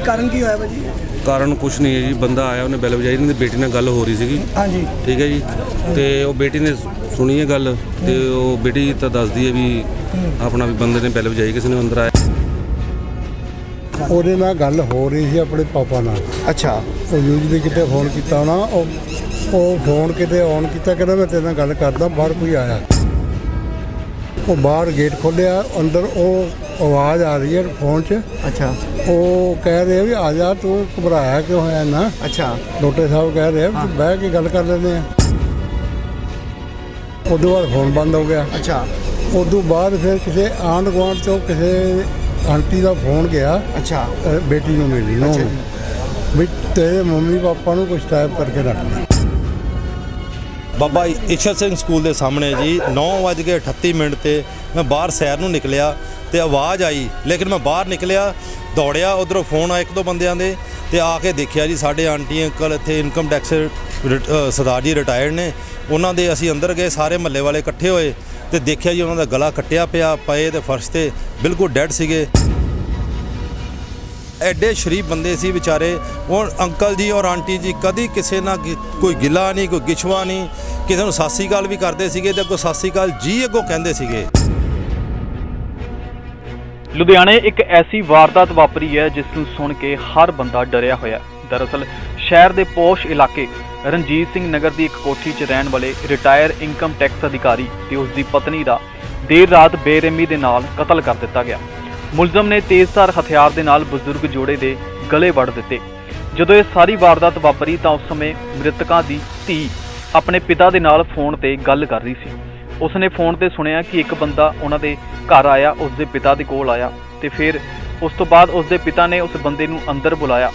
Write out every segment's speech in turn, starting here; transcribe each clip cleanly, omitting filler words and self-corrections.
कारण की होया भाजी? ਕਾਰਨ ਕੁਛ ਨਹੀਂ ਹੈ ਜੀ। ਬੰਦਾ ਆਇਆ, ਉਹਨੇ ਬੈਲ ਵਜਾਈ, ਇਹਨਾਂ ਦੀ ਬੇਟੀ ਨਾਲ ਗੱਲ ਹੋ ਰਹੀ ਸੀਗੀ। हाँ जी। ਠੀਕ ਹੈ ਜੀ। ਤੇ ਉਹ ਬੇਟੀ ਨੇ ਸੁਣੀ ਹੈ ਗੱਲ, ਤੇ ਉਹ ਬੇਟੀ ਤਾਂ ਦੱਸਦੀ ਹੈ ਵੀ ਆਪਣਾ ਵੀ ਬੰਦੇ ਨੇ ਬੈਲ ਵਜਾਈ, ਕਿਸੇ ਨੇ ਅੰਦਰ ਆਇਆ। ਉਹਦੇ ਨਾਲ ਗੱਲ ਹੋ ਰਹੀ ਸੀ ਆਪਣੇ ਪਾਪਾ ਨਾਲ। ਅੱਛਾ। ਉਹ ਯੂਜਲੀ ਕਿਤੇ ਫੋਨ ਕੀਤਾ ਹੋਣਾ, ਉਹ ਫੋਨ ਕਿਤੇ ਔਨ ਕੀਤਾ, ਕਹਿੰਦਾ ਮੈਂ ਤੇਰੇ ਨਾਲ ਗੱਲ ਕਰਦਾ, ਬਾਹਰ ਕੋਈ ਆਇਆ। ਉਹ ਬਾਹਰ ਗੇਟ ਖੋਲ੍ਹਿਆ, ਅੰਦਰ ਉਹ ਆਵਾਜ਼ ਆ ਰਹੀ ਹੈ ਫੋਨ 'ਚ। ਅੱਛਾ। ਉਹ ਕਹਿ ਰਹੇ ਵੀ ਆ ਜਾ, ਤੂੰ ਘਬਰਾਇਆ ਕਿਉਂ ਹੋਇਆ ਨਾ। ਅੱਛਾ। ਡਾਕਟਰ ਸਾਹਿਬ ਕਹਿ ਰਹੇ ਵੀ ਬਹਿ ਕੇ ਗੱਲ ਕਰ ਲੈਂਦੇ ਆ। ਉਦੋਂ ਬਾਅਦ ਫੋਨ ਬੰਦ ਹੋ ਗਿਆ। ਅੱਛਾ। ਉਦੋਂ ਬਾਅਦ ਫਿਰ ਕਿਸੇ ਆਂਢ ਗੁਆਂਢ ਤੋਂ ਕਿਸੇ ਆਂਟੀ ਦਾ ਫੋਨ ਗਿਆ। ਅੱਛਾ। ਬੇਟੀ ਨੂੰ ਮਿਲੀ ਨੂੰ ਵੀ ਤੇਰੇ ਮੰਮੀ ਪਾਪਾ ਨੂੰ ਕੁਛ ਟਾਈਪ ਕਰਕੇ ਰੱਖ ਲਿਆ। ਬਾਬਾ ਈਸ਼ਰ ਸਿੰਘ ਸਕੂਲ ਦੇ ਸਾਹਮਣੇ ਜੀ 9:38 ਤੇ ਮੈਂ ਬਾਹਰ ਸੈਰ ਨੂੰ ਨਿਕਲਿਆ ਤੇ ਆਵਾਜ਼ ਆਈ, ਲੇਕਿਨ ਮੈਂ ਬਾਹਰ ਨਿਕਲਿਆ, ਦੌੜਿਆ, ਉਧਰੋਂ ਫੋਨ ਆਇਆ 1-2 ਬੰਦਿਆਂ ਦੇ, ਤੇ ਆ ਕੇ ਦੇਖਿਆ ਜੀ ਸਾਡੇ ਆਂਟੀ ਅੰਕਲ ਇੱਥੇ income tax Sardar ji retired ਨੇ, ਉਹਨਾਂ ਦੇ ਅਸੀਂ ਅੰਦਰ ਗਏ, ਸਾਰੇ ਮਹੱਲੇ ਵਾਲੇ ਇਕੱਠੇ ਹੋਏ ਤੇ ਦੇਖਿਆ ਜੀ ਉਹਨਾਂ ਦਾ ਗਲਾ ਕੱਟਿਆ ਪਿਆ ਪਏ ਤੇ ਫਰਸ਼ ਤੇ ਬਿਲਕੁਲ ਡੈਡ ਸੀਗੇ। ਐਡੇ ਸ਼ਰੀਫ ਬੰਦੇ ਸੀ ਵਿਚਾਰੇ। ਉਹ ਅੰਕਲ ਜੀ ਔਰ ਆਂਟੀ ਜੀ ਕਦੀ ਕਿਸੇ ਨਾਲ ਕੋਈ ਗਿਲਾ ਨਹੀਂ, ਕੋਈ ਗਿਛਵਾ ਨਹੀਂ, ਕਿਸੇ ਨੂੰ ਸਤਿ ਸ਼੍ਰੀ ਅਕਾਲ ਵੀ ਕਰਦੇ ਸੀਗੇ ਤੇ ਅੱਗੋਂ ਸਤਿ ਸ਼੍ਰੀ ਅਕਾਲ ਜੀ ਅੱਗੋਂ ਕਹਿੰਦੇ ਸੀਗੇ। ਲੁਧਿਆਣੇ ਇੱਕ ਐਸੀ ਵਾਰਦਾਤ ਵਾਪਰੀ ਹੈ ਜਿਸ ਨੂੰ ਸੁਣ ਕੇ ਹਰ ਬੰਦਾ ਡਰਿਆ ਹੋਇਆ। ਦਰਅਸਲ ਸ਼ਹਿਰ ਦੇ ਪੋਸ਼ ਇਲਾਕੇ ਰਣਜੀਤ ਸਿੰਘ ਨਗਰ ਦੀ ਇੱਕ ਕੋਠੀ 'ਚ ਰਹਿਣ ਵਾਲੇ ਰਿਟਾਇਰ ਇਨਕਮ ਟੈਕਸ ਅਧਿਕਾਰੀ ਤੇ ਉਸ ਦੀ ਪਤਨੀ ਦਾ ਦੇਰ ਰਾਤ ਬੇਰਹਿਮੀ ਦੇ ਨਾਲ ਕਤਲ ਕਰ ਦਿੱਤਾ ਗਿਆ। ਮੁਲਜ਼ਮ ਨੇ ਤੇਜ਼ਧਾਰ ਹਥਿਆਰ ਦੇ ਨਾਲ ਬਜ਼ੁਰਗ ਜੋੜੇ ਦੇ ਗਲੇ ਵੱਢ ਦਿੱਤੇ। ਜਦੋਂ ਇਹ ਸਾਰੀ ਵਾਰਦਾਤ ਵਾਪਰੀ ਤਾਂ ਉਸ ਸਮੇਂ ਮ੍ਰਿਤਕਾਂ ਦੀ ਧੀ ਆਪਣੇ ਪਿਤਾ ਦੇ ਨਾਲ ਫੋਨ ਤੇ ਗੱਲ ਕਰ ਰਹੀ ਸੀ। ਉਸਨੇ ਫੋਨ ਤੇ ਸੁਣਿਆ ਕਿ ਇੱਕ ਬੰਦਾ ਉਹਨਾਂ ਦੇ ਘਰ ਆਇਆ, ਉਸਦੇ ਪਿਤਾ ਦੇ ਕੋਲ ਆਇਆ ਤੇ ਫਿਰ ਉਸ ਤੋਂ ਬਾਅਦ ਉਸਦੇ ਪਿਤਾ ਨੇ ਉਸ ਬੰਦੇ ਨੂੰ ਅੰਦਰ ਬੁਲਾਇਆ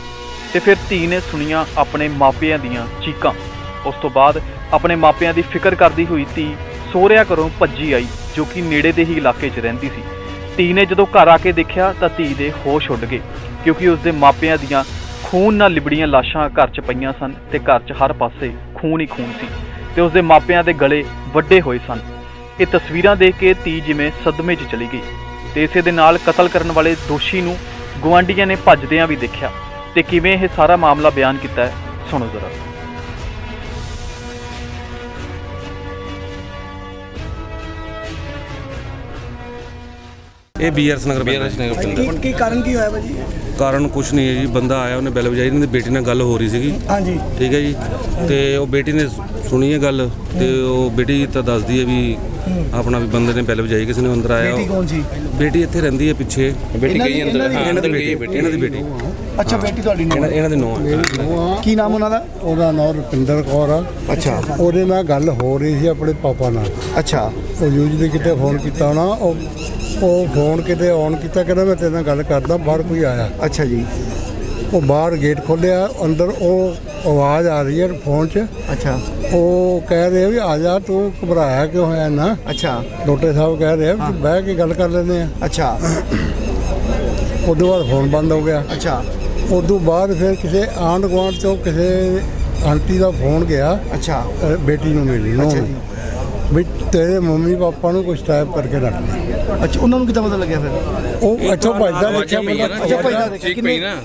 ਤੇ ਫਿਰ ਧੀ ਨੇ ਸੁਣੀਆਂ ਆਪਣੇ ਮਾਪਿਆਂ ਦੀਆਂ ਚੀਕਾਂ। ਉਸ ਤੋਂ ਬਾਅਦ ਆਪਣੇ ਮਾਪਿਆਂ ਦੀ ਫਿਕਰ ਕਰਦੀ ਹੋਈ ਧੀ ਸਹੁਰਿਆਂ ਘਰੋਂ ਭੱਜੀ ਆਈ, ਜੋ ਕਿ ਨੇੜੇ ਦੇ ਹੀ ਇਲਾਕੇ 'ਚ ਰਹਿੰਦੀ ਸੀ। ਧੀ ਨੇ ਜਦੋਂ ਘਰ ਆ ਕੇ ਦੇਖਿਆ ਤਾਂ ਧੀ ਦੇ ਹੋਸ਼ ਉੱਡ ਗਏ, ਕਿਉਂਕਿ ਉਸਦੇ ਮਾਪਿਆਂ ਦੀਆਂ ਖੂਨ ਨਾਲ ਲਿਬੜੀਆਂ ਲਾਸ਼ਾਂ ਘਰ 'ਚ ਪਈਆਂ ਸਨ ਤੇ ਘਰ 'ਚ ਹਰ ਪਾਸੇ ਖੂਨ ਹੀ ਖੂਨ ਸੀ ਤੇ ਉਸਦੇ ਮਾਪਿਆਂ ਦੇ ਗਲੇ ਵੱਡੇ ਹੋਏ ਸਨ। ਇਹ ਤਸਵੀਰਾਂ ਦੇਖ ਕੇ ਧੀ ਜਿਵੇਂ ਸਦਮੇ 'ਚ ਚਲੀ ਗਈ ਤੇ ਇਸੇ ਦੇ ਨਾਲ ਕਤਲ ਕਰਨ ਵਾਲੇ ਦੋਸ਼ੀ ਨੂੰ ਗੁਆਂਢੀਆਂ ਨੇ ਭੱਜਦਿਆਂ ਵੀ ਦੇਖਿਆ ਤੇ ਕਿਵੇਂ ਇਹ ਸਾਰਾ ਮਾਮਲਾ ਬਿਆਨ ਕੀਤਾ ਹੈ, ਸੁਣੋ ਜ਼ਰਾ। ਇਹ ਬੀਆਰਐਸ ਨਗਰ ਪਿੰਡ। की कारण की होया भाजी? ਕਾਰਨ ਕੁਛ ਨਹੀਂ ਹੈ ਜੀ। ਬੰਦਾ ਆਇਆ, ਉਹਨੇ ਬੈਲ ਵਜਾਈ, ਇਹਨਾਂ ਦੀ ਬੇਟੀ ਨਾਲ ਗੱਲ ਹੋ ਰਹੀ ਸੀਗੀ। हाँ जी। ਠੀਕ ਹੈ ਜੀ। ਤੇ ਉਹ ਬੇਟੀ ਨੇ ਸੁਣੀ ਹੈ ਗੱਲ, ਤੇ ਉਹ ਬੇਟੀ ਤਾਂ ਦੱਸਦੀ ਹੈ ਵੀ ਆਪਣਾ ਵੀ ਬੰਦੇ ਨੇ ਬੈਲ ਵਜਾਈ, ਕਿਸੇ ਨੇ ਅੰਦਰ ਆਇਆ। बेटी कौन सी? ਬੇਟੀ ਇੱਥੇ ਰਹਿੰਦੀ ਹੈ ਪਿੱਛੇ। ਬੇਟੀ ਗਈ ਅੰਦਰ। ਇਹਨਾਂ ਦੀ ਬੇਟੀ अच्छा बेटी ਤੁਹਾਡੀ ਨੂੰ ਇਹਨਾਂ ਦੇ ਨੌਂ। ਕੀ ਨਾਮ ਉਹਨਾਂ ਦਾ? ਉਹਦਾ ਨਾਮ ਰੁਪਿੰਦਰ ਕੌਰ ਆ। ਅੱਛਾ। ਉਹਦੇ ਨਾਲ ਗੱਲ ਹੋ ਰਹੀ ਸੀ ਆਪਣੇ ਪਾਪਾ ਨਾਲ। ਅੱਛਾ। ਉਹ ਯੂਜਲੀ ਕਿਤੇ ਫੋਨ ਕੀਤਾ ਹੋਣਾ, ਉਹ ਫੋਨ ਕਿਤੇ ਔਨ ਕੀਤਾ, ਕਹਿੰਦਾ ਮੈਂ ਤੇਰੇ ਨਾਲ ਗੱਲ ਕਰਦਾ, ਬਾਹਰ ਕੋਈ ਆਇਆ। ਅੱਛਾ ਜੀ। ਉਹ ਬਾਹਰ ਗੇਟ ਖੋਲ੍ਹਿਆ, ਅੰਦਰ ਉਹ ਆਵਾਜ਼ ਆ ਰਹੀ ਹੈ ਫੋਨ 'ਚ। ਅੱਛਾ। ਉਹ ਕਹਿ ਰਹੇ ਵੀ ਆ ਜਾ, ਤੂੰ ਘਬਰਾਇਆ ਕਿਉਂ ਹੋਇਆ ਨਾ। ਅੱਛਾ। ਡਾਕਟਰ ਸਾਹਿਬ ਕਹਿ ਰਹੇ ਵੀ ਬਹਿ ਕੇ ਗੱਲ ਕਰ ਲੈਂਦੇ ਆ। ਅੱਛਾ। ਉਦੋਂ ਬਾਅਦ ਫੋਨ ਬੰਦ ਹੋ ਗਿਆ। ਅੱਛਾ। ਉਦੋਂ ਬਾਅਦ ਫਿਰ ਕਿਸੇ ਆਂਢ ਗੁਆਂਢ ਤੋਂ ਕਿਸੇ ਆਂਟੀ ਦਾ ਫੋਨ ਗਿਆ। ਅੱਛਾ। ਬੇਟੀ ਨੂੰ ਮਿਲੀ ਨੂੰ ਅੱਛਾ ਜੀ। ਵੀ ਤੇਰੇ ਮੰਮੀ ਪਾਪਾ ਨੂੰ ਕੁਛ ਟਾਈਪ ਕਰਕੇ ਰੱਖ ਲਿਆ। ਅੱਛਾ, ਉਹਨਾਂ ਨੂੰ ਕਿੱਦਾਂ ਪਤਾ ਲੱਗਿਆ ਫਿਰ? ਉਹ ਇੱਥੋਂ ਭੱਜਦਾ ਦੇਖਿਆ ਅੱਛਾ, ਭੱਜਦਾ ਦੇਖਿਆ।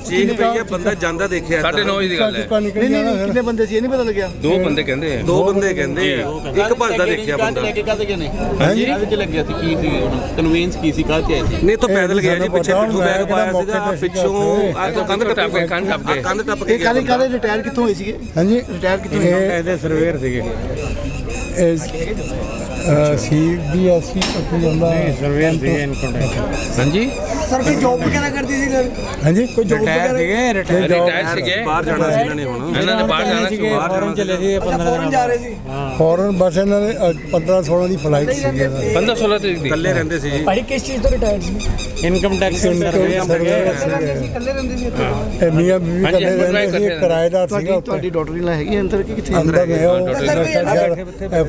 ਠੀਕ ਬੰਦਾ ਜਾਂਦਾ ਦੇਖਿਆ। 9:30 ਦੀ ਗੱਲ ਹੈ। ਨਿਕਲ ਜਾਣਾ ਫਿਰ। ਕਿੰਨੇ ਬੰਦੇ ਸੀ ਇਹ ਨਹੀਂ ਪਤਾ ਲੱਗਿਆ? 2 ਬੰਦੇ ਕਹਿੰਦੇ ਆ। 2 ਬੰਦੇ ਕਹਿੰਦੇ ਆ, ਇੱਕ ਭੱਜਦਾ ਦੇਖਿਆ ਬੰਦਾ। ਹਾਂਜੀ ਕਾਹਦੇ ਚ ਲੱਗਿਆ ਸੀ? ਕੀ ਸੀ ਕਨਵੀਨਸ ਕੀ ਸੀ? ਕਾਹਦੇ ਚ ਆਏ ਸੀ? ਨਹੀਂ ਤਾਂ ਪੈਦਲ ਗਿਆ ਜੀ, ਪਿੱਛੇ ਪਿੱਠੂ ਬੈਗ ਪਾਇਆ ਸੀਗਾ, ਪਿੱਛੋਂ ਕੰਧ ਟੱਪ ਕੇ ਕੰਧ ਟੱਪ ਕੇ ਇਹ ਕਾਹਦੇ ਰਿਟਾਇਰ ਕਿੱਥੋਂ ਹੋਏ ਸੀਗੇ? ਹਾਂਜੀ, ਰਿਟਾਇਰ ਕਿੱਥੋਂ ਹੋਏ? ਇਹਦੇ ਸਰਵੇਅਰ ਸੀਗੇ। CBSE ਕੋਈ ਹੁੰਦਾ ਸਰਵੇਅਰ ਸੀਗੇ ਇਨਕਮ ਟੈਕਸ। ਹਾਂਜੀ ਸਰ ਕੋਈ ਜੌਬ ਵਗੈਰਾ ਕਰਦੀ ਸੀ ਸਰ? ਹਾਂਜੀ, ਕੋਈ ਜੌਬ ਵਗੈਰਾ? ਰਿਟਾਇਰ ਸੀਗੇ। ਬਾਹਰ ਜਾਣਾ ਸੀ ਇਹਨਾਂ ਨੇ ਹੁਣ। ਇਹਨਾਂ ਨੇ ਬਾਹਰ ਜਾਣਾ ਸੀ। ਫੌਰਨ ਚਲੇ ਸੀ। ਫੌਰਨ ਜਾ ਰਹੇ ਸੀ? ਫੌਰਨ ਬਸ ਇਹਨਾਂ ਨੇ 15-16 ਦੀ ਫਲਾਈਟ ਸੀਗੀ। 15-16 ਤਰੀਕ ਦੀ ਇਕੱਲੇ ਰਹਿੰਦੇ ਸੀ ਜੀ। ਭਾਈ ਕਿਸ ਚੀਜ਼ ਤੋਂ ਰਿਟਾਇਰ ਸੀ? ਇਨਕਮ ਟੈਕਸ ਇਕੱਲੇ ਰਹਿੰਦੇ ਸੀ ਇੱਥੇ? ਮੀਆਂ ਬੀਵੀ ਇਕੱਲੇ ਰਹਿੰਦੇ ਸੀ। ਕਿਰਾਏਦਾਰ ਸੀਗਾ ਉੱਥੇ। ਤੁਹਾਡੀ ਡਾਕਟਰ ਇਨ ਹੈਗੀ ਅੰਦਰ ਕਿ ਕਿੱਥੇ? ਅੰਦਰ ਗਏ ਉਹ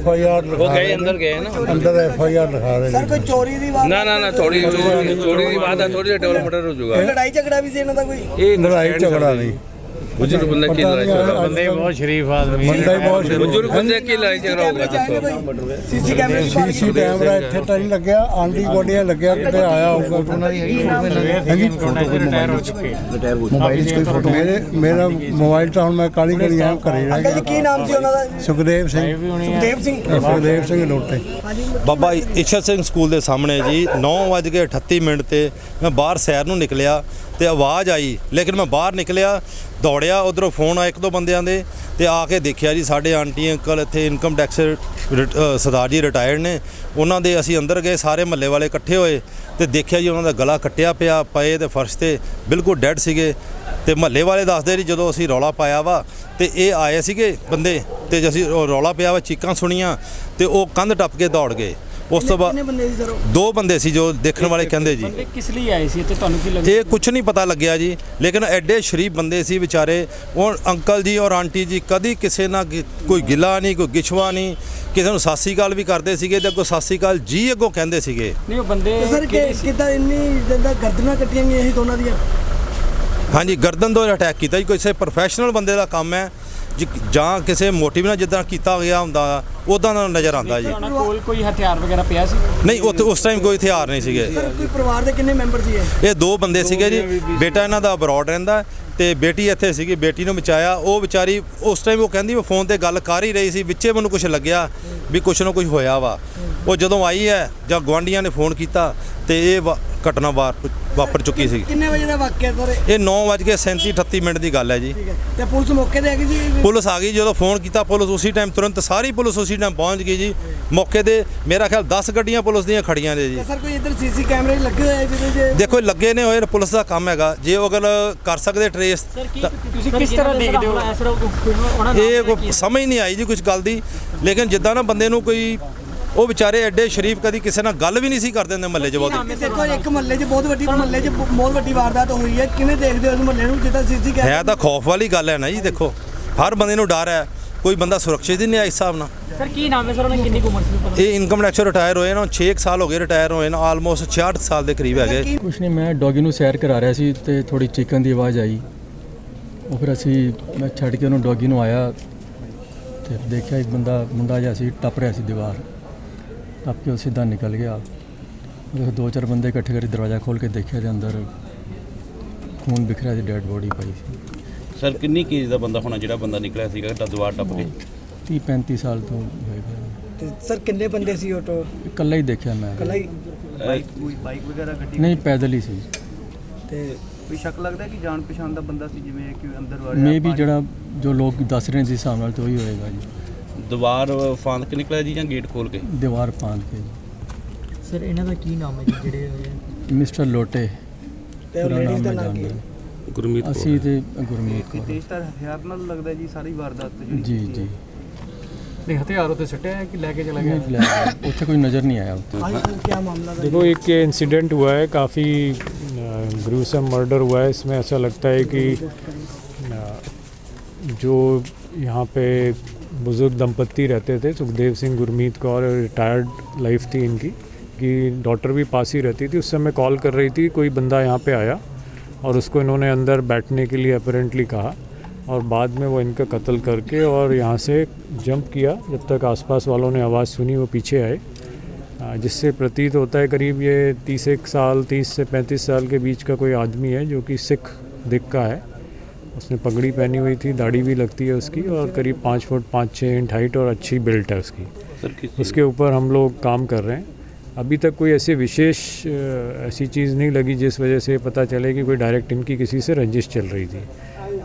FIR ਉਹ ਗਏ ਅੰਦਰ ਗਏ ਨਾ। ਅੰਦਰ FIR ਲਿਖਾ ਰਹੇ ਸਰ ਕੋਈ ਚੋਰੀ ਦੀ ਬਾਤ? ਨਾ ਥੋੜੀ ਦੀ ਬਾਤ ਹੈ। ਥੋੜੀ ਜਿਹੀ ਡਿਵੈਲਪਮੈਂਟ ਹੋ ਜਾਊਗਾ। ਲੜਾਈ ਝਗੜਾ ਵੀ ਸੀ ਇਹਨਾਂ ਦਾ ਕੋਈ? ਇਹ ਲੜਾਈ ਝਗੜਾ ਨਹੀਂ। बुजुर्ग बंदा की लड़ाई झगड़ा बंदे बहुत शरीफ आदमी बुजुर्ग बंदे की लड़ाई झगड़ा होगा दसो ਸੀਸੀ ਕੈਮਰੇ ਦੀ ਬਾਤ ਸੀਸੀ ਕੈਮਰਾ ਇੱਥੇ ਤਾਂ ਨਹੀਂ ਲੱਗਿਆ, ਆਂਢੀ ਗੁਆਂਢੀਆਂ ਲੱਗਿਆ, ਕਿਤੇ ਆਇਆ ਹੋਊਗਾ। ਹਾਂਜੀ ਮੋਬਾਈਲ 'ਚ ਕੋਈ ਫੋਟੋ ਮੇਰਾ ਮੋਬਾਈਲ ਤਾਂ ਹੁਣ ਮੈਂ ਕਾਲੀ ਘੜੀ ਆ ਘਰੇ ਰਹਿ ਅੰਕਲ ਜੀ ਗਿਆ। ਕੀ ਨਾਮ ਸੀ ਉਹਨਾਂ ਦਾ? ਸੁਖਦੇਵ ਸਿੰਘ ਸੁਖਦੇਵ ਸਿੰਘ ਲੋਟੇ। ਬਾਬਾ ਈਸ਼ਰ ਸਿੰਘ ਸਕੂਲ ਦੇ ਸਾਹਮਣੇ ਜੀ 9:38 ਤੇ ਮੈਂ ਬਾਹਰ ਸੈਰ ਨੂੰ ਨਿਕਲਿਆ ਤੇ ਆਵਾਜ਼ ਆਈ, ਲੇਕਿਨ ਮੈਂ ਬਾਹਰ ਨਿਕਲਿਆ, ਦੌੜਿਆ, ਉਧਰੋਂ ਫੋਨ ਆਇਆ ਇੱਕ ਦੋ ਬੰਦਿਆਂ ਦੇ ਤੇ ਆ ਕੇ ਦੇਖਿਆ ਜੀ ਸਾਡੇ ਆਂਟੀ ਅੰਕਲ ਇੱਥੇ income tax Sardar ji retired ਨੇ, ਉਹਨਾਂ ਦੇ ਅਸੀਂ ਅੰਦਰ ਗਏ, ਸਾਰੇ ਮਹੱਲੇ ਵਾਲੇ ਇਕੱਠੇ ਹੋਏ ਤੇ ਦੇਖਿਆ ਜੀ ਉਹਨਾਂ ਦਾ ਗਲਾ ਕੱਟਿਆ ਪਿਆ ਪਏ ਤੇ ਫਰਸ਼ ਤੇ ਬਿਲਕੁਲ ਡੈਡ ਸੀਗੇ। ਤੇ ਮਹੱਲੇ ਵਾਲੇ ਦੱਸਦੇ ਜੀ ਜਦੋਂ ਅਸੀਂ ਰੌਲਾ ਪਾਇਆ ਵਾ ਤੇ ਇਹ ਆਏ ਸੀਗੇ ਬੰਦੇ ਤੇ ਅਸੀਂ ਰੌਲਾ ਪਿਆ ਵਾ, ਚੀਕਾਂ ਸੁਣੀਆਂ ਤੇ ਉਹ ਕੰਧ ਟੱਪ ਕੇ ਦੌੜ ਗਏ। ਉਸ ਤੋਂ ਬਾਅਦ ਕਿੰਨੇ ਬੰਦੇ ਸੀ ਸਰ ਉਹ? 2 ਬੰਦੇ ਸੀ ਜੋ ਦੇਖਣ ਵਾਲੇ ਕਹਿੰਦੇ ਜੀ। ਕਿਸ ਲਈ ਆਏ ਸੀ ਤੇ ਤੁਹਾਨੂੰ ਕੀ ਲੱਗਦਾ? ਇਹ ਕੁਝ ਨਹੀਂ ਪਤਾ ਲੱਗਿਆ ਜੀ, ਲੇਕਿਨ ਐਡੇ ਸ਼ਰੀਫ ਬੰਦੇ ਸੀ ਵਿਚਾਰੇ। ਉਹ ਅੰਕਲ ਜੀ ਔਰ ਆਂਟੀ ਜੀ ਕਦੀ ਕਿਸੇ ਨਾਲ ਕੋਈ ਗਿਲਾ ਨਹੀਂ, ਕੋਈ ਗਿਛਵਾ ਨਹੀਂ, ਕਿਸੇ ਨੂੰ ਸਤਿ ਸ਼੍ਰੀ ਅਕਾਲ ਵੀ ਕਰਦੇ ਸੀਗੇ ਤੇ ਅੱਗੋਂ ਸਤਿ ਸ਼੍ਰੀ ਅਕਾਲ ਜੀ ਅੱਗੋਂ ਕਹਿੰਦੇ ਸੀਗੇ। ਨਹੀਂ ਉਹ ਬੰਦੇ ਤੇ ਸਰ ਕਿੱਦਾਂ ਇੰਨੀ ਜਿੱਦਾਂ ਗਰਦਨਾਂ ਕੱਟੀਆਂ ਗਈਆਂ ਸੀ ਦੋਨਾਂ ਦੀਆਂ? ਹਾਂਜੀ, ਗਰਦਨ ਤੋਂ ਅਟੈਕ ਕੀਤਾ ਜੀ। ਕਿਸੇ ਪ੍ਰੋਫੈਸ਼ਨਲ ਬੰਦੇ ਦਾ ਕੰਮ ਹੈ ਜੀ, ਜਾਂ ਕਿਸੇ ਮੋਟਿਵ ਨਾਲ ਜਿੱਦਾਂ ਕੀਤਾ ਗਿਆ ਹੁੰਦਾ ਉੱਦਾਂ ਦਾ ਨਜ਼ਰ ਆਉਂਦਾ ਜੀ। ਉਹਨਾਂ ਕੋਲ ਕੋਈ ਹਥਿਆਰ ਵਗੈਰਾ ਪਿਆ ਸੀ? ਨਹੀਂ, ਉੱਥੇ ਉਸ ਟਾਈਮ ਕੋਈ ਹਥਿਆਰ ਨਹੀਂ ਸੀਗੇ। ਸਰ ਕੋਈ ਪਰਿਵਾਰ ਦੇ ਕਿੰਨੇ ਮੈਂਬਰ ਸੀ ਇਹ? ਇਹ 2 ਬੰਦੇ ਸੀਗੇ ਜੀ। ਬੇਟਾ ਇਹਨਾਂ ਦਾ ਅਬਰੋਡ ਰਹਿੰਦਾ ਤੇ ਬੇਟੀ ਇੱਥੇ ਸੀਗੀ। ਬੇਟੀ ਨੂੰ ਬਚਾਇਆ, ਉਹ ਵਿਚਾਰੀ ਉਸ ਟਾਈਮ ਉਹ ਕਹਿੰਦੀ ਮੈਂ ਫੋਨ ਤੇ ਗੱਲ ਕਰ ਹੀ ਰਹੀ ਸੀ, ਵਿੱਚੇ ਮੈਨੂੰ ਕੁਝ ਲੱਗਿਆ ਵੀ ਕੁਛ ਨਾ ਕੁਝ ਹੋਇਆ ਵਾ। ਉਹ ਜਦੋਂ ਆਈ ਹੈ ਜਾਂ ਗੁਆਂਢੀਆਂ ਨੇ ਫੋਨ ਕੀਤਾ ਤੇ ਇਹ ਘਟਨਾ ਵਾਪਰ ਚੁੱਕੀ ਸੀ। ਕਿੰਨੇ ਵਜੇ ਦਾ ਵਾਕਿਆ ਸਰ? ਇਹ 9:37-38 ਮਿੰਟ ਦੀ ਗੱਲ ਹੈ ਜੀ। ਠੀਕ ਹੈ ਤੇ ਪੁਲਿਸ ਮੌਕੇ ਤੇ ਆ ਗਈ ਸੀ? ਪੁਲਿਸ ਆ ਗਈ, ਜਦੋਂ ਫੋਨ ਕੀਤਾ ਪੁਲਿਸ ਉਸੇ ਟਾਈਮ ਤੁਰੰਤ ਸਾਰੀ ਪੁਲਿਸ ਉਸੇ ਟਾਈਮ ਪਹੁੰਚ ਗਈ ਜੀ ਮੌਕੇ ਤੇ। ਮੇਰਾ ਖਿਆਲ 10 ਗੱਡੀਆਂ ਪੁਲਿਸ ਦੀਆਂ ਖੜੀਆਂ ਨੇ ਜੀ। ਤੇ ਸਰ ਕੋਈ ਇੱਧਰ ਸੀਸੀ ਕੈਮਰੇ ਲੱਗੇ ਹੋਏ ਸੀ ਜੇ? ਦੇਖੋ ਲੱਗੇ ਨੇ ਹੋਏ, ਪੁਲਿਸ ਦਾ ਕੰਮ ਹੈਗਾ, ਜੇ ਉਹ ਅਗਰ ਕਰ ਸਕਦੇ ਟਰੇਸ। ਤੁਸੀਂ ਕਿਸ ਤਰ੍ਹਾਂ ਦੇਖਦੇ ਹੋ? ਇਹ ਕੋਈ ਸਮਝ ਨਹੀਂ ਆਈ ਜੀ ਕੁਝ ਗੱਲ ਦੀ, ਲੇਕਿਨ ਜਿੱਦਾਂ ਨਾ ਬੰਦੇ ਨੂੰ ਕੋਈ ਉਹ ਵਿਚਾਰੇ ਐਡੇ ਸ਼ਰੀਫ ਕਦੀ ਕਿਸੇ ਨਾਲ ਗੱਲ ਵੀ ਨਹੀਂ ਸੀ ਕਰਦੇ ਹੁੰਦੇ ਮਹੱਲੇ 'ਚ ਬਹੁਤ। ਦੇਖੋ ਇੱਕ ਮਹੱਲੇ 'ਚ ਬਹੁਤ ਵੱਡੀ ਵਾਰਦਾਤ ਹੋਈ ਹੈ, ਕਿਵੇਂ ਦੇਖਦੇ ਹੋ ਇਸ ਮਹੱਲੇ ਨੂੰ ਜਿੱਦਾਂ ਸੀਸੀ ਹੈ ਕੈਮਰਾ? ਤਾਂ ਖੌਫ ਵਾਲੀ ਗੱਲ ਹੈ ਨਾ ਜੀ। ਦੇਖੋ ਹਰ ਬੰਦੇ ਨੂੰ ਡਰ ਹੈ, ਕੋਈ ਬੰਦਾ ਸੁਰੱਖਿਅਤ ਹੀ ਨਹੀਂ ਹੈ ਇਸ ਹਿਸਾਬ ਨਾਲ। ਸਰ ਕੀ ਨਾਮ ਹੈ ਸਰ? ਉਹਨਾਂ ਕਿੰਨੀ ਉਮਰ ਸੀ? ਇਹ ਇਨਕਮ ਟੈਕਸ ਰਿਟਾਇਰ ਹੋਏ ਨਾ, 6 ਸਾਲ ਹੋ ਗਏ ਰਿਟਾਇਰ ਹੋਏ ਨਾ, ਆਲਮੋਸਟ 66 ਸਾਲ ਦੇ ਕਰੀਬ ਹੈਗੇ। ਕੁਛ ਨਹੀਂ, ਮੈਂ ਡੌਗੀ ਨੂੰ ਸੈਰ ਕਰਾ ਰਿਹਾ ਸੀ ਤੇ ਥੋੜੀ ਚੀਕਣ ਦੀ ਆਵਾਜ਼ ਆਈ। ਉਹ ਫਿਰ ਮੈਂ ਛੱਡ ਕੇ ਉਹਨੂੰ ਡੌਗੀ ਨੂੰ ਆਇਆ ਤੇ ਦੇਖਿਆ ਇੱਕ ਮੁੰਡਾ ਜਿਹਾ ਸੀ ਟੱਪ ਰਿਹਾ ਸੀ ਦੀਵਾਰ, ਟੱਪ ਕੇ ਉਹ ਸਿੱਧਾ ਨਿਕਲ ਗਿਆ। ਉਹ 2-4 ਬੰਦੇ ਇਕੱਠੇ ਕਰਕੇ ਦਰਵਾਜ਼ਾ ਖੋਲ੍ਹ ਕੇ ਦੇਖਿਆ ਤੇ ਅੰਦਰ ਖੂਨ ਬਿਖਰਿਆ ਸੀ, ਡੈਡ ਬੋਡੀ ਪਈ ਸੀ। ਸਰ ਕਿੰਨੀ ਕੇਜ ਦਾ ਬੰਦਾ ਹੋਣਾ ਜਿਹੜਾ ਬੰਦਾ ਨਿਕਲਿਆ ਸੀਗਾ ਦੀਵਾਰ ਟੱਪ ਕੇ? 30-35 ਸਾਲ ਤੋਂ ਹੋਏਗਾ। ਤੇ ਸਰ ਕਿੰਨੇ ਬੰਦੇ ਸੀ ਆਟੋ? ਇਕੱਲਾ ਹੀ ਦੇਖਿਆ ਮੈਂ। ਇਕੱਲਾ ਹੀ? ਬਾਈਕ ਵਗੈਰਾ ਗੱਡੀ ਨਹੀਂ, ਪੈਦਲ ਹੀ ਸੀ। ਤੇ ਕੋਈ ਸ਼ੱਕ ਲੱਗਦਾ ਕਿ ਜਾਣ ਪਛਾਣ ਦਾ ਬੰਦਾ ਸੀ, ਜਿਵੇਂ ਕਿ ਅੰਦਰ ਵਾੜਿਆ? ਮੇ ਵੀ ਜਿਹੜਾ ਜੋ ਲੋਕ ਦੱਸ ਰਹੇ ਸੀ ਹਿਸਾਬ ਨਾਲ ਤਾਂ ਉਹੀ ਹੋਏਗਾ ਜੀ। ਦੀਵਾਰ ਫਾਂਦ ਕੇ ਨਿਕਲਿਆ ਜੀ ਜਾਂ ਗੇਟ ਖੋਲ ਕੇ? ਦੀਵਾਰ ਪਾਂਦ ਕੇ ਜੀ। ਸਰ ਇਹਨਾਂ ਦਾ ਕੀ ਨਾਮ ਹੈ ਜੀ ਜਿਹੜੇ ਮਿਸਟਰ ਲੋਟੇ ਤੇ ਉਹ ਪੂਰਾ ਲੇਡੀਜ਼ ਦਾ ਮੈਂ ਨਾਮ ਕੀ ਜਾਣਦਾ। ਹੈ? ਗੁਰਮੀਤ ਕੌਰ। ਅਸੀਂ ਤੇ ਗੁਰਮੀਤ ਕੌਰ। ਤੇਜ਼ਧਾਰ ਹਥਿਆਰ ਨਾਲ ਲੱਗਦਾ ਜੀ ਸਾਰੀ ਵਾਰਦਾਤ ਜਿਹੜੀ ਜੀ ਕੀਤੀ ਹੈ। ਜੀ। ਨਹੀਂ ਹਥਿਆਰ ਉੱਤੇ ਸੱਟਿਆ ਹੈ ਕਿ ਲੈ ਕੇ ਚਲਾ नहीं, ब्लैक ਉੱਥੇ ਕੋਈ ਨਜ਼ਰ ਨਹੀਂ ਆਇਆ ਉੱਥੇ। हाँ सर क्या मामला था? देखो एक ये इंसिडेंट हुआ है, काफ़ी ग्रूसम मर्डर हुआ है। इसमें ऐसा लगता है कि जो यहाँ पे बुज़ुर्ग दंपत्ति रहते थे, सुखदेव सिंह गुरमीत कौर, रिटायर्ड लाइफ थी इनकी, कि डॉटर भी पास ही रहती थी। उस समय कॉल कर रही थी, कोई बंदा यहाँ पे आया और उसको इन्होंने अंदर बैठने के लिए अपेरेंटली कहा और बाद में वो इनका कत्ल करके और यहाँ से जंप किया। जब तक आसपास वालों ने आवाज़ सुनी वो पीछे आए, जिससे प्रतीत होता है करीब ये 30 से 35 साल के बीच का कोई आदमी है जो कि सिख दिख का है। उसने पगड़ी पहनी हुई थी, दाढ़ी भी लगती है उसकी, और करीब 5 फुट 5-6 इंच हाइट और अच्छी बिल्ट है उसकी। उसके ऊपर हम लोग काम कर रहे हैं। अभी तक कोई ऐसे विशेष ऐसी चीज़ नहीं लगी जिस वजह से पता चले कि कोई डायरेक्ट इनकी किसी से रंजिश चल रही थी।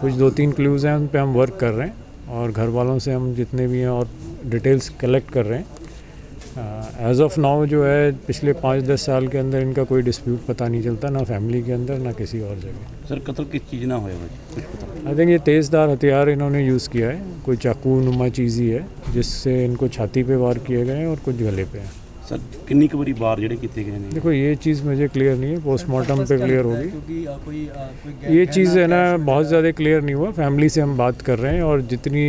कुछ 2-3 क्लूज़ हैं, उन पे हम वर्क कर रहे हैं और घर वालों से हम जितने भी हैं और डिटेल्स कलेक्ट कर रहे हैं। एज़ ऑफ नाउ जो है पिछले 5-10 साल के अंदर इनका कोई डिस्प्यूट पता नहीं चलता, ना फैमिली के अंदर ना किसी और जगह। सर कत्ल किस चीज़ ना होया कुछ पता? आई थिंक ये तेज़दार हथियार इन्होंने यूज़ किया है, कोई चाकू नुमा चीज़ ही है जिससे इनको छाती पे वार किए गए हैं और कुछ गले पे हैं। सर किन्नी क बारी बार ਜਿਹੜੇ ਕੀਤੇ गए हैं? देखो ये चीज़ मुझे क्लियर नहीं है, पोस्टमार्टम पे क्लियर होगी। ये चीज़ है ना बहुत ज़्यादा क्लियर नहीं हुआ। फैमिली से हम बात कर रहे हैं और जितनी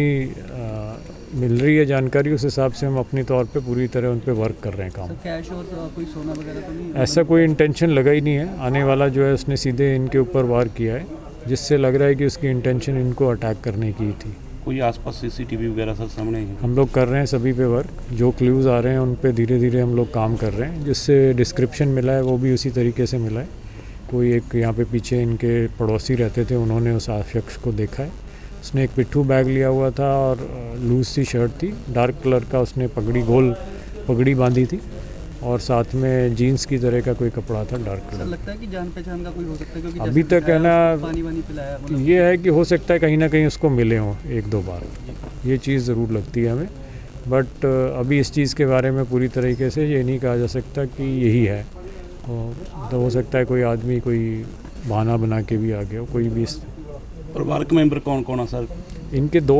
मिल रही है जानकारी उस हिसाब से हम अपनी तौर पे पूरी तरह उन पे वर्क कर रहे हैं काम। कैश और कोई सोना वगैरह तो नहीं? ऐसा कोई इंटेंशन लगा ही नहीं है। आने वाला जो है उसने सीधे इनके ऊपर वार किया है जिससे लग रहा है कि उसकी इंटेंशन इनको अटैक करने की थी। कोई आसपास सीसीटीवी वगैरह सर सामने है? हम लोग कर रहे हैं सभी पे वर्क, जो क्लूज़ आ रहे हैं उन पे धीरे धीरे हम लोग काम कर रहे हैं। जिससे डिस्क्रिप्शन मिला है वो भी उसी तरीके से मिला है। कोई एक यहाँ पे पीछे इनके पड़ोसी रहते थे, उन्होंने उस शख्स को देखा है। उसने एक पिट्ठू बैग लिया हुआ था और लूज सी शर्ट थी, डार्क कलर का। उसने पगड़ी, गोल पगड़ी बांधी थी और साथ में जीन्स की तरह का कोई कपड़ा था डार्क सर कलर। लगता है कि जान पहचान का कोई हो सकता है, क्योंकि अभी जैसे तक है ना, पानी वानी पिलाया, मतलब ये है कि हो सकता है कहीं ना कहीं उसको मिले हों 1-2 बार, ये चीज़ ज़रूर लगती है हमें। बट अभी इस चीज़ के बारे में पूरी तरीके से ये नहीं कहा जा सकता कि यही है। तो हो सकता है कोई आदमी कोई बहाना बना के भी आ गया हो, कोई भी। परिवार के मेंबर कौन कौन है सर? इनके 2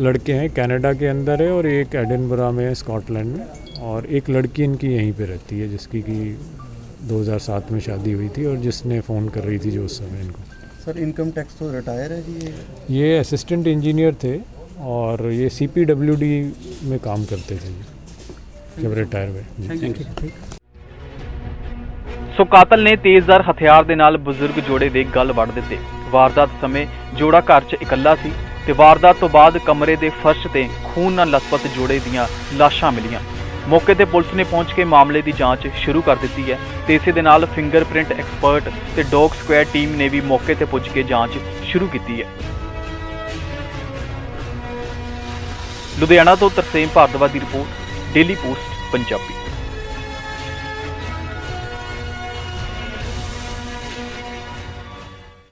लड़के हैं, कनाडा के अंदर है और एक एडिनबरा में है, स्कॉटलैंड में। और एक लड़की इनकी यहीं पे रहती है, जिसकी कि 2007 में शादी हुई थी और जिसने फ़ोन कर रही थी जो उस समय इनको। सर इनकम टैक्स तो रिटायर है जी? ये असिस्टेंट इंजीनियर थे और ये CPWD में काम करते थे जब रिटायर हुए। Thank you. ਸੋ ਕਾਤਲ ਨੇ ਤੇਜ਼ਧਾਰ ਹਥਿਆਰ ਦੇ ਨਾਲ ਬਜ਼ੁਰਗ ਜੋੜੇ ਦੇ ਗਲ ਵੱਢ ਦਿੱਤੇ। ਵਾਰਦਾਤ ਸਮੇਂ ਜੋੜਾ ਘਰ 'ਚ ਇਕੱਲਾ ਸੀ ਤੇ ਵਾਰਦਾਤ ਤੋਂ ਬਾਅਦ ਕਮਰੇ ਦੇ ਫਰਸ਼ ਤੇ ਖੂਨ ਨਾਲ ਲਸਪਤ ਜੋੜੇ ਦੀਆਂ ਲਾਸ਼ਾਂ ਮਿਲੀਆਂ। ਮੌਕੇ ਤੇ ਪੁਲਿਸ ਨੇ ਪਹੁੰਚ ਕੇ ਮਾਮਲੇ ਦੀ ਜਾਂਚ ਸ਼ੁਰੂ ਕਰ ਦਿੱਤੀ ਹੈ ਤੇ ਇਸੇ ਦੇ ਨਾਲ ਫਿੰਗਰਪ੍ਰਿੰਟ ਐਕਸਪਰਟ ਤੇ ਡੌਗ ਸਕੁਐਡ ਟੀਮ ਨੇ ਵੀ ਮੌਕੇ ਤੇ ਪੁੱਜ ਕੇ ਜਾਂਚ ਸ਼ੁਰੂ ਕੀਤੀ ਹੈ। ਲੁਧਿਆਣਾ ਤੋਂ ਤਰਸੇਮ ਭਾਰਦਵਾਜ ਦੀ ਰਿਪੋਰਟ, ਡੇਲੀ ਪੋਸਟ ਪੰਜਾਬੀ।